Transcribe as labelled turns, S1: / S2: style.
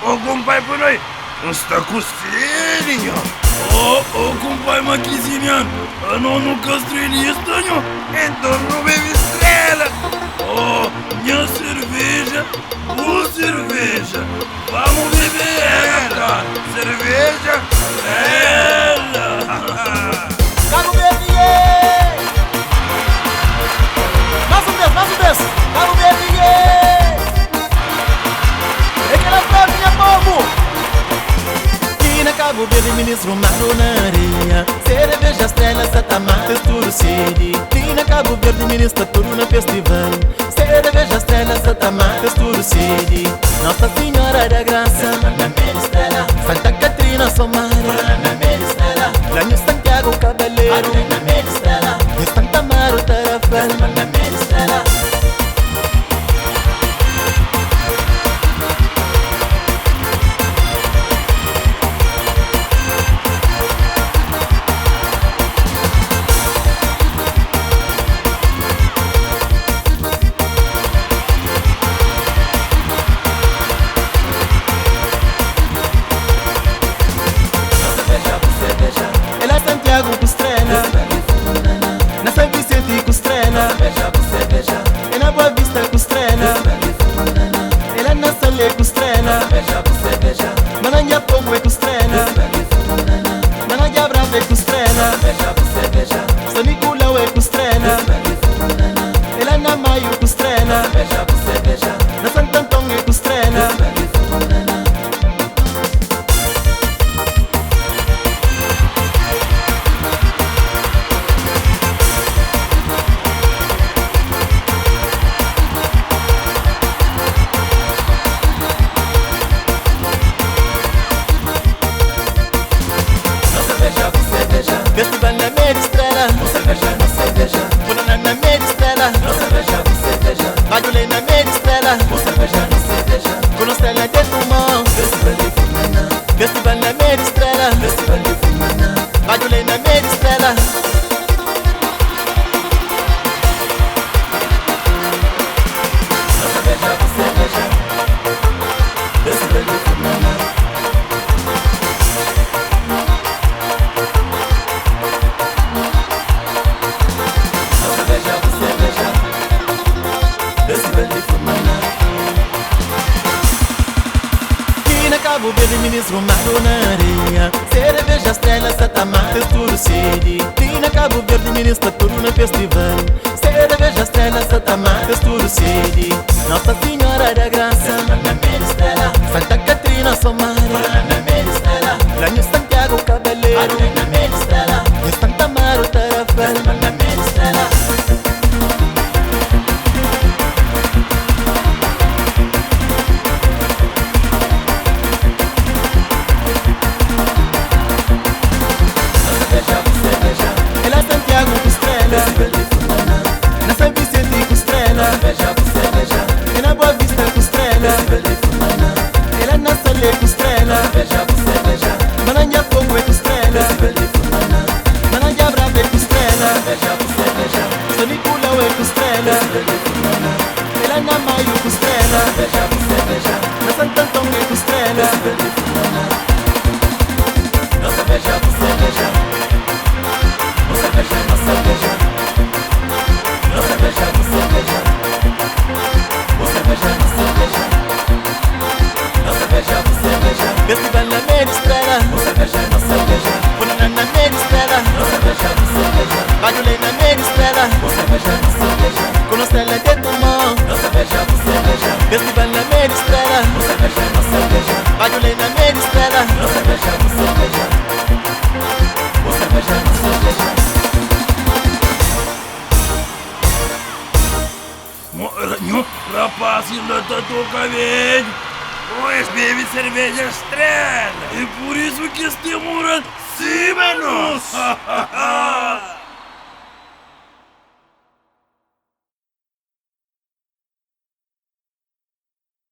S1: Ô, compadre, por aí, está com selinho. Ô, compadre, maquizinha, não castrelista, não. Então não bebe estrela. Minha cerveja, boa cerveja. Vamos beber ela. Cerveja, ela.
S2: Cabo Bebier! Mais um desço! Cabo Bebier! É que ela tá, minha povo! E na Cabo Verde, ministro Mato na areia. Cerveja, estrela, Satamata, tudo sede. E na Cabo Verde, ministro tudo no festival. Cerveja, estrela, Satamata, tudo sede. Nossa Senhora da Graça, Santa Catrina, Somara, Lanho Santiago, Cabaleiro, de Santa Amaro, Tarafal. Ela é Santiago com estrela, na São Vicente com estrela, é na Boa Vista com estrela, ela é na Salé com estrela, Mananja Fogo é com estrela, Mananja Brava é com estrela, São Nicolau é com estrela, ela é na Maio com estrela, na Santo Antônio é com estrela. Festival na meia estrela, Puna na meia estrela, Badulei na meia estrela, com estrela de pulmão. Festival na meia estrela, Badulei na meia estrela. E na Cabo Verde, ministro Mato na areia. Cerveja, estrela, Satamata, tudo sede. E na Cabo Verde, ministro tudo no festival. Cerveja, estrela, Satamata, tudo sede. Nossa Senhora da Graça, Santa Catrina, Somara, Lanho Santiago, Cabaleiro, de Santa Amaro, Tarafal. Ela é Santiago com estrela, na São Vicente com estrela, é na Boa Vista com estrela, ela é na Salé com estrela, Mananja Fogo é com estrela, Mananja Brava é com estrela, São Nicolau é com estrela, ela é na Maio com estrela, na Santo Antônio é com estrela. Festival na meia estrela, Puna na meia estrela, Badulei na meia estrela, com estrela de pulmão. Festival na meia estrela, Badulei na meia estrela.
S1: Rapaz, ainda tá toca verde. Pois bebe cerveja estrela. E por isso que estamos morando cima, nossa.